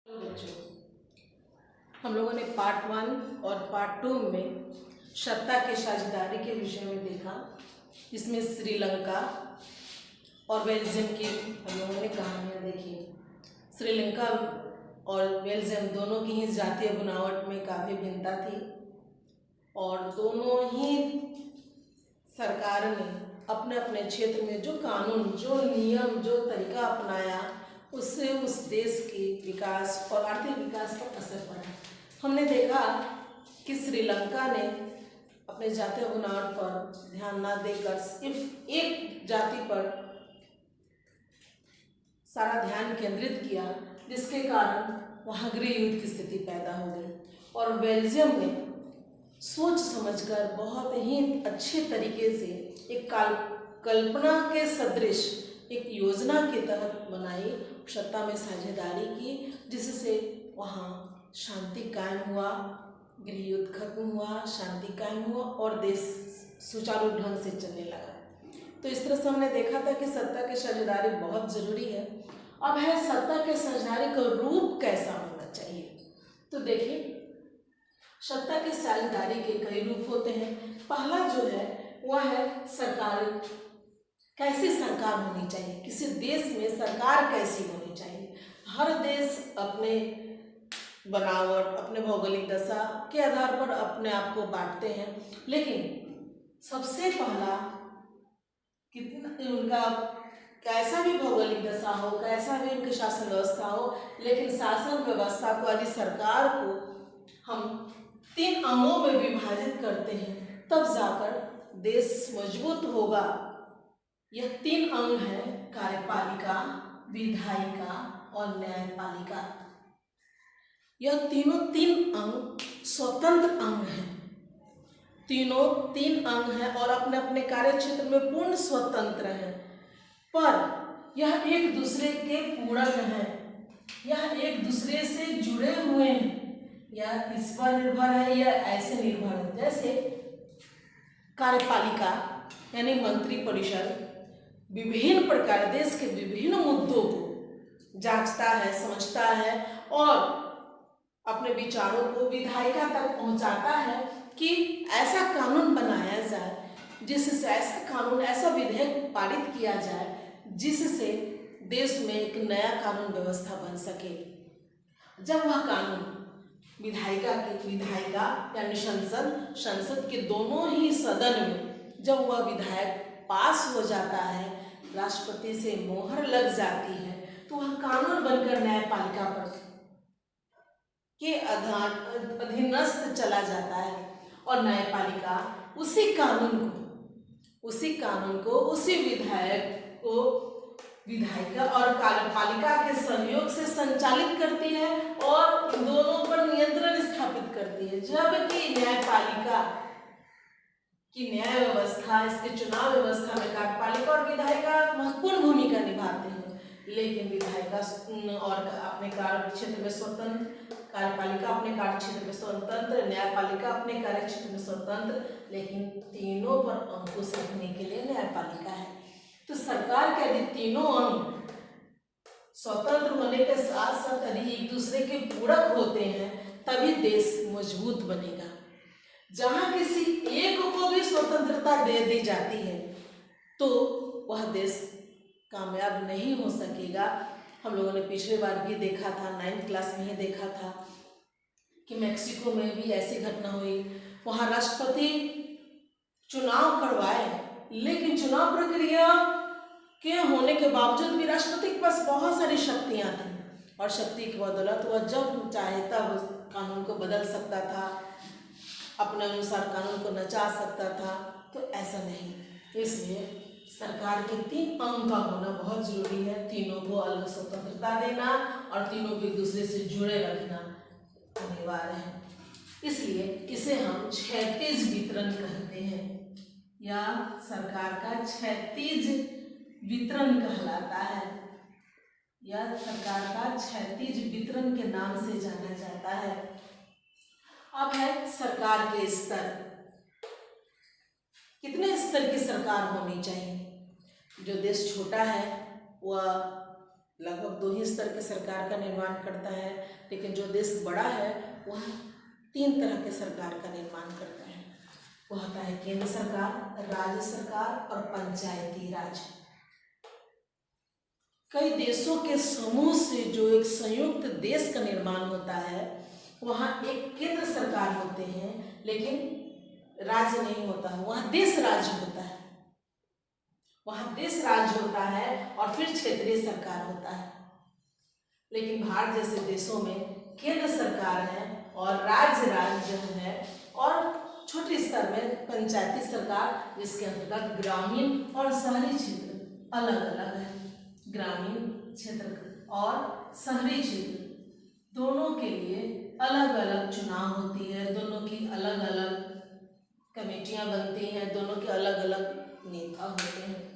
बच्चों, हम लोगों ने पार्ट 1 और पार्ट 2 में सत्ता की साझेदारी के विषय में देखा, जिसमें श्रीलंका और बेल्जियम की हम लोगों ने कहानियाँ देखी। श्रीलंका और बेल्जियम दोनों की ही जातीय बनावट में काफ़ी भिन्नता थी और दोनों ही सरकार ने अपने अपने क्षेत्र में जो कानून, जो नियम, जो तरीका अपनाया, उससे उस देश के विकास और आर्थिक विकास पर असर पड़ा। हमने देखा कि श्रीलंका ने अपने जातीय बनावट पर ध्यान न देकर सिर्फ एक जाति पर सारा ध्यान केंद्रित किया, जिसके कारण वहाँ गृह युद्ध की स्थिति पैदा हो गई। और बेल्जियम ने सोच समझकर बहुत ही अच्छे तरीके से एक कल्पना के सदृश एक योजना के तहत बनाई, सत्ता में साझेदारी की, जिससे वहाँ शांति कायम हुआ, गृह युद्ध खत्म हुआ, शांति कायम हुआ और देश सुचारू ढंग से चलने लगा। तो इस तरह से हमने देखा था कि सत्ता की साझेदारी बहुत ज़रूरी है। अब है सत्ता के साझेदारी का रूप कैसा होना चाहिए। तो देखिए, सत्ता की साझेदारी के कई रूप होते हैं। पहला जो है वह है सरकार। कैसी सरकार होनी चाहिए, किसी देश में सरकार कैसी होनी चाहिए। हर देश अपने बनावट, अपने भौगोलिक दशा के आधार पर अपने आप को बांटते हैं, लेकिन सबसे पहला कितना उनका कैसा भी भौगोलिक दशा हो, कैसा भी उनकी शासन व्यवस्था हो, लेकिन शासन व्यवस्था को यदि सरकार को हम 3 अंगों में विभाजित करते हैं, तब जाकर देश मजबूत होगा। यह 3 अंग हैं, कार्यपालिका, विधायिका और न्यायपालिका। यह तीनों 3 अंग स्वतंत्र अंग हैं। तीनों 3 अंग हैं और अपने अपने कार्य क्षेत्र में पूर्ण स्वतंत्र हैं, पर यह एक दूसरे के पूरक हैं। यह एक दूसरे से जुड़े हुए हैं। यह इस पर निर्भर है या ऐसे निर्भर है। जैसे कार्यपालिका यानी मंत्री परिषद विभिन्न प्रकार देश के विभिन्न मुद्दों को जांचता है, समझता है और अपने विचारों को विधायिका तक पहुंचाता है कि ऐसा कानून बनाया जाए, जिससे ऐसा कानून, ऐसा विधेयक पारित किया जाए जिससे देश में एक नया कानून व्यवस्था बन सके। जब वह कानून विधायिका यानी संसद के दोनों ही सदन में जब वह विधायक पास हो जाता है, राष्ट्रपति से मोहर लग जाती है, तो वह कानून बनकर न्यायपालिका पर के अधीनस्थ चला जाता है और न्यायपालिका उसी कानून को उसी विधायक को विधायिका और कार्यपालिका के सहयोग से संचालित करती है और दोनों पर नियंत्रण स्थापित करती है। जबकि न्यायपालिका की न्याय व्यवस्था, इसके चुनाव व्यवस्था में कार्यपालिका और विधायिका महत्वपूर्ण भूमिका निभाते हैं, लेकिन विधायिका और अपने कार्य क्षेत्र में स्वतंत्र, कार्यपालिका अपने कार्य क्षेत्र में स्वतंत्र, न्यायपालिका अपने कार्य क्षेत्र में स्वतंत्र, लेकिन तीनों पर अंकुश रखने के लिए न्यायपालिका है। तो सरकार के यदि तीनों अंग स्वतंत्र होने के साथ साथ यदि एक दूसरे के पूरक होते हैं, तभी देश मजबूत बनेगा। जहां किसी एक को भी स्वतंत्रता दे दी जाती है, तो वह देश कामयाब नहीं हो सकेगा। हम लोगों ने पिछले बार भी देखा था, 9th क्लास में ही देखा था कि मैक्सिको में भी ऐसी घटना हुई। वहाँ राष्ट्रपति चुनाव करवाए, लेकिन चुनाव प्रक्रिया के होने के बावजूद भी राष्ट्रपति के पास बहुत सारी शक्तियाँ थीं और शक्ति की बदौलत वह जब चाहे तब कानून को बदल सकता था, अपने अनुसार कानून को नचा सकता था। तो ऐसा नहीं, इसलिए सरकार के 3 अंग का होना बहुत जरूरी है। तीनों को अलग स्वतंत्रता देना और तीनों को एक दूसरे से जुड़े रखना अनिवार्य है। इसलिए इसे हम क्षैतिज वितरण कहते हैं, या सरकार का क्षैतिज वितरण कहलाता है, या सरकार का क्षैतिज वितरण के नाम से जाना जाता है। अब है सरकार के स्तर। कितने स्तर की सरकार होनी चाहिए। जो देश छोटा है वह लगभग 2 ही स्तर के सरकार का निर्माण करता है, लेकिन जो देश बड़ा है वह 3 तरह के सरकार का निर्माण करता है। वह होता है केंद्र सरकार, राज्य सरकार और पंचायती राज। कई देशों के समूह से जो एक संयुक्त देश का निर्माण होता है, वहाँ एक केंद्र सरकार होते हैं, लेकिन राज्य नहीं होता है, वहाँ देश राज्य होता है। वहाँ देश राज्य होता है और फिर क्षेत्रीय सरकार होता है। लेकिन भारत जैसे देशों में केंद्र सरकार है और राज्य है, और छोटे स्तर में पंचायती सरकार, जिसके अंतर्गत ग्रामीण और शहरी क्षेत्र अलग अलग है। ग्रामीण क्षेत्र और शहरी क्षेत्र दोनों के लिए अलग अलग चुनाव होती है, दोनों की अलग अलग कमेटियां बनती हैं, दोनों के अलग अलग नेता होते हैं।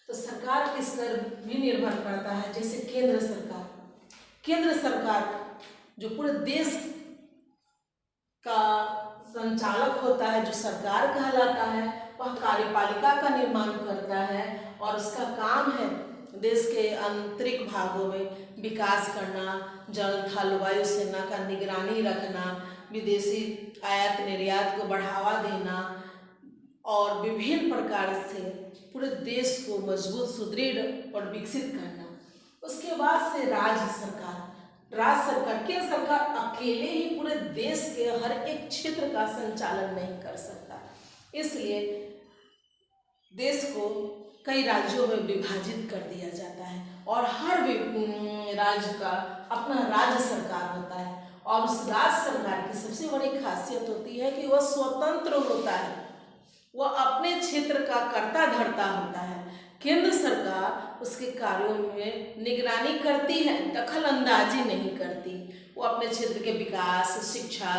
तो सरकार के स्तर भी निर्भर करता है। जैसे केंद्र सरकार जो पूरे देश का संचालक होता है, जो सरकार कहलाता है, वह कार्यपालिका का निर्माण करता है और उसका काम है देश के आंतरिक भागों में विकास करना, जल थल वायु सेना का निगरानी रखना, विदेशी आयात निर्यात को बढ़ावा देना और विभिन्न प्रकार से पूरे देश को मजबूत, सुदृढ़ और विकसित करना। उसके बाद से राज्य सरकार, केंद्र सरकार अकेले ही पूरे देश के हर एक क्षेत्र का संचालन नहीं कर सकता, इसलिए देश को कई राज्यों में विभाजित कर दिया जाता है और हर राज्य का अपना राज्य सरकार होता है। और उस राज्य सरकार की सबसे बड़ी खासियत होती है कि वह स्वतंत्र होता है, वह अपने क्षेत्र का कर्ता धर्ता होता है। केंद्र सरकार उसके कार्यों में निगरानी करती है, दखल अंदाजी नहीं करती। वो अपने क्षेत्र के विकास, शिक्षा,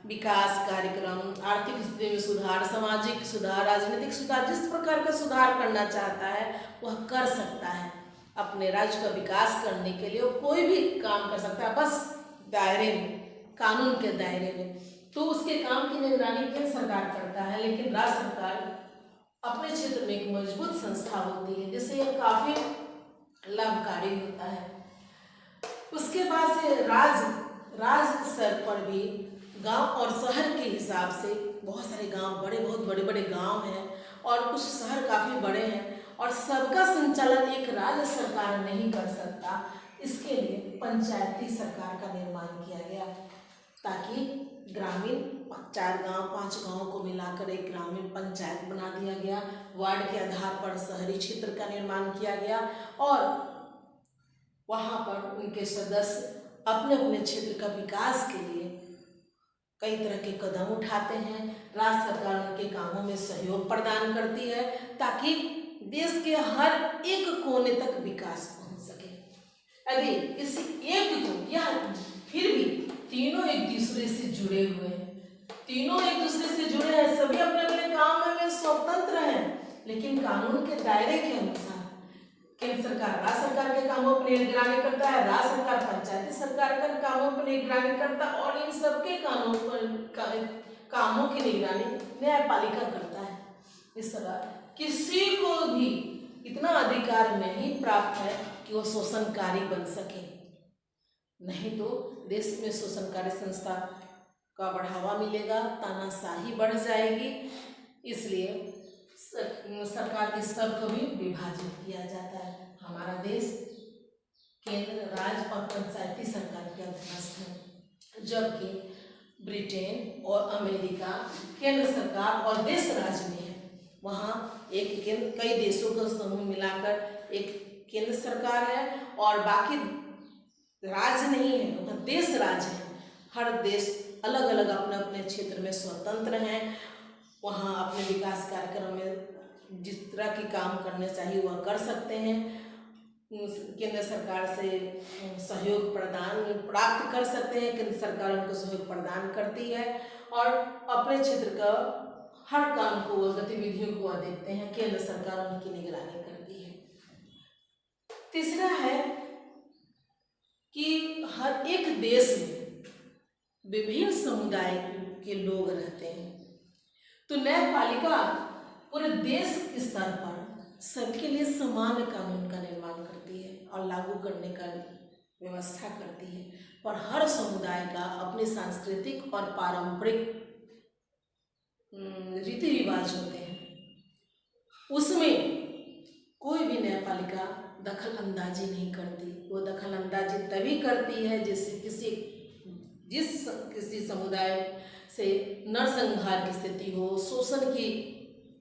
विकास कार्यक्रम, आर्थिक स्थिति में सुधार, सामाजिक सुधार, राजनीतिक सुधार, जिस प्रकार का सुधार करना चाहता है वह कर सकता है। अपने राज्य का विकास करने के लिए वो कोई भी काम कर सकता है, बस दायरे में, कानून के दायरे में। तो उसके काम की निगरानी केंद्र सरकार करता है, लेकिन राज्य सरकार अपने क्षेत्र में एक मजबूत संस्था होती है, जिससे यह काफी लाभकारी होता है। उसके बाद से राज्य स्तर पर भी गांव और शहर के हिसाब से बहुत सारे गांव, बहुत बड़े बड़े गांव हैं और कुछ शहर काफ़ी बड़े हैं और सबका संचालन एक राज्य सरकार नहीं कर सकता। इसके लिए पंचायती सरकार का निर्माण किया गया, ताकि ग्रामीण 4 गांव 5 गांव को मिलाकर एक ग्रामीण पंचायत बना दिया गया। वार्ड के आधार पर शहरी क्षेत्र का निर्माण किया गया और वहाँ पर उनके सदस्य अपने अपने क्षेत्र का विकास के लिए कई तरह के कदम उठाते हैं। राज्य सरकार उनके कामों में सहयोग प्रदान करती है, ताकि देश के हर एक कोने तक विकास पहुंच सके। यदि किसी एक को, या फिर भी तीनों एक दूसरे से जुड़े हुए हैं, सभी अपने अपने काम में स्वतंत्र हैं, लेकिन कानून के दायरे के अनुसार केंद्र सरकार राज्य सरकार के कामों पर निगरानी करता है, राज्य सरकार पंचायती सरकार के कामों पर निगरानी करता है और इन सबके कामों की निगरानी न्यायपालिका करता है। इस तरह किसी को भी इतना अधिकार नहीं प्राप्त है कि वो शोषणकारी बन सके, नहीं तो देश में शोषणकारी संस्था का बढ़ावा मिलेगा, तानाशाही बढ़ जाएगी। इसलिए सरकार के स्तर को भी विभाजित किया जाता है। हमारा देश केंद्र, राज्य और पंचायती सरकार के अधीनस्थ है, जबकि ब्रिटेन और अमेरिका केंद्र सरकार और देश राज्य में है। वहाँ एक केंद्र, कई देशों का समूह मिलाकर एक केंद्र सरकार है और बाकी राज्य नहीं है, वहाँ देश राज्य है। हर देश अलग अलग अपने अपने क्षेत्र में स्वतंत्र हैं, वहाँ अपने विकास कार्यक्रम में जिस तरह के काम करने चाहिए वह कर सकते हैं। केंद्र सरकार से सहयोग प्राप्त कर सकते हैं, केंद्र सरकार उनको सहयोग प्रदान करती है और अपने क्षेत्र का हर काम को, गतिविधियों को वह देखते हैं, केंद्र सरकार उनकी निगरानी करती है। तीसरा है कि हर एक देश में विभिन्न समुदाय के लोग रहते हैं, तो न्यायपालिका पूरे देश के स्तर पर सबके लिए समान कानून का निर्माण करती है और लागू करने का व्यवस्था करती है। पर हर समुदाय का अपने सांस्कृतिक और पारंपरिक रीति रिवाज होते हैं, उसमें कोई भी न्यायपालिका दखल अंदाजी नहीं करती। वो दखल अंदाजी तभी करती है जिस किसी समुदाय से नरसंहार की स्थिति हो, शोषण की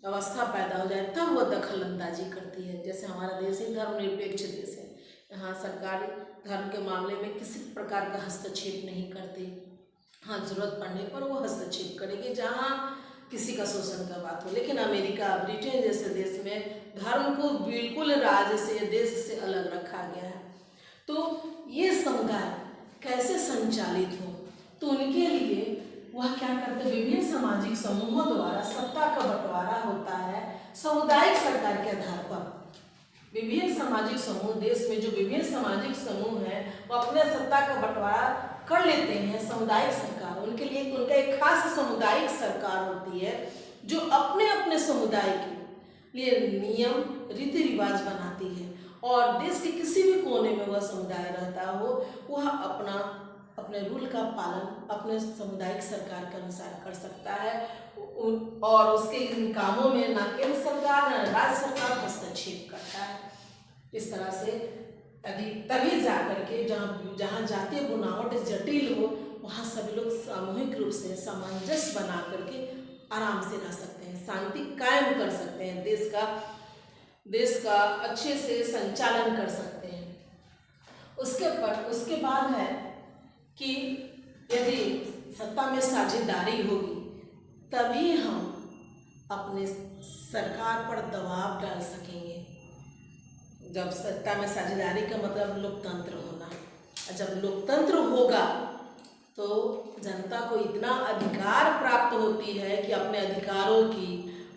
अवस्था पैदा हो जाए, तब वो दखल अंदाजी करती है। जैसे हमारा देश ही धर्मनिरपेक्ष देश है, यहाँ सरकार धर्म के मामले में किसी प्रकार का हस्तक्षेप नहीं करती। हाँ, जरूरत पड़ने पर वो हस्तक्षेप करेगी जहाँ किसी का शोषण का बात हो। लेकिन अमेरिका, ब्रिटेन जैसे देश में धर्म को बिल्कुल राज्य से, देश से अलग रखा गया है। तो ये समुदाय कैसे संचालित हो, तो उनके लिए वह क्या करते हैं, विभिन्न सामाजिक समूहों द्वारा सत्ता का बंटवारा होता है सामुदायिक सरकार के आधार पर। विभिन्न सामाजिक समूह, देश में जो विभिन्न सामाजिक समूह हैं वो अपने सत्ता का बंटवारा कर लेते हैं सामुदायिक सरकार। उनके लिए उनका एक खास सामुदायिक सरकार होती है जो अपने अपने समुदाय के लिए नियम रीति रिवाज बनाती है, और देश के किसी भी कोने में वह समुदाय रहता हो, वह अपने रूल का पालन अपने सामुदायिक सरकार के अनुसार कर सकता है, और उसके इन कामों में न केंद्र सरकार न राज्य सरकार हस्तक्षेप करता है। इस तरह से तभी जा करके जहाँ जातीय बुनावट जटिल हो, वहाँ सभी लोग सामूहिक रूप से सामंजस्य बना करके आराम से रह सकते हैं, शांति कायम कर सकते हैं, देश का अच्छे से संचालन कर सकते हैं। उसके बाद है कि यदि सत्ता में साझेदारी होगी तभी हम अपने सरकार पर दबाव डाल सकेंगे। जब सत्ता में साझेदारी का मतलब लोकतंत्र होना, और जब लोकतंत्र होगा तो जनता को इतना अधिकार प्राप्त होती है कि अपने अधिकारों की,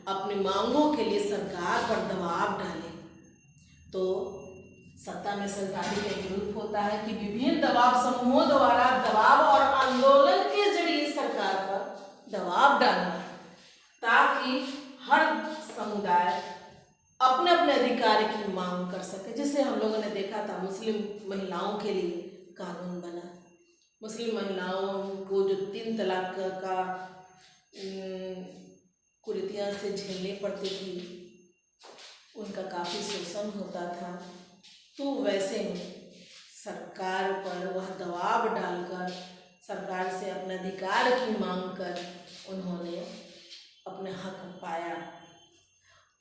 अपनी मांगों के लिए सरकार पर दबाव डाले। तो सत्ता में साझेदारी का एक रूप होता है कि विभिन्न दबाव समूहों द्वारा दबाव और आंदोलन के जरिए सरकार पर दबाव डालना, ताकि हर समुदाय अपने अपने अधिकार की मांग कर सके। जैसे हम लोगों ने देखा था मुस्लिम महिलाओं के लिए कानून बना, मुस्लिम महिलाओं को जो 3 तलाक का कुरीतियाँ से झेलनी पड़ती थी, उनका काफ़ी शोषण होता था। तो वैसे सरकार पर वह दबाव डालकर सरकार से अपने अधिकार की मांग कर उन्होंने अपने हक पाया।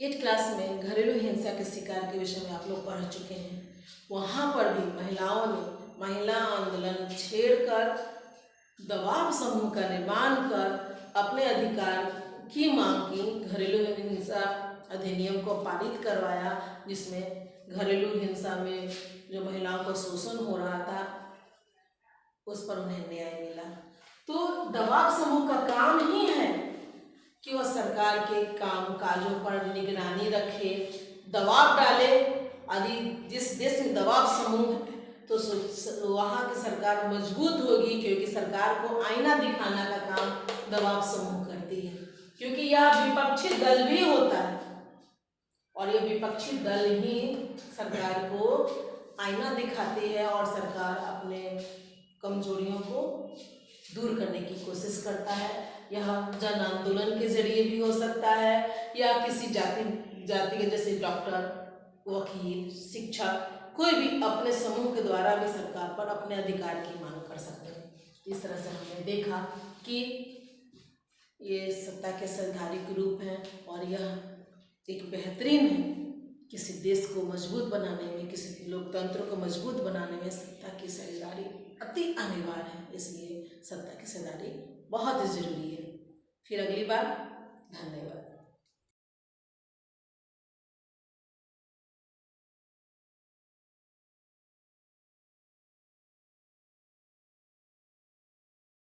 8th क्लास में घरेलू हिंसा के शिकार के विषय में आप लोग पढ़ चुके हैं। वहाँ पर भी महिलाओं ने महिला आंदोलन छेड़कर दबाव समूह का निर्माण कर अपने अधिकार की मांग की। घरेलू हिंसा अधिनियम को पारित करवाया, जिसमें घरेलू हिंसा में जो महिलाओं को शोषण हो रहा था उस पर उन्हें न्याय मिला। तो दबाव समूह का काम ही है कि वह सरकार के काम काजों पर निगरानी रखे, दबाव डाले। यदि जिस देश में दबाव समूह है तो वहाँ की सरकार मजबूत होगी, क्योंकि सरकार को आईना दिखाने का काम दबाव समूह करती है। क्योंकि यह विपक्षी दल भी होता है, और ये विपक्षी दल ही सरकार को आईना दिखाती है, और सरकार अपने कमजोरियों को दूर करने की कोशिश करता है। यह जन आंदोलन के जरिए भी हो सकता है, या किसी जाति के, जैसे डॉक्टर, वकील, शिक्षक, कोई भी अपने समूह के द्वारा भी सरकार पर अपने अधिकार की मांग कर सकते हैं। इस तरह से हमने देखा कि ये सत्ता के सैद्धांतिक रूप हैं, और यह एक बेहतरीन है। किसी देश को मजबूत बनाने में, किसी लोकतंत्र को मजबूत बनाने में सत्ता की साझेदारी अति अनिवार्य है। इसलिए सत्ता की साझेदारी बहुत ज़रूरी है। फिर अगली बार, धन्यवाद।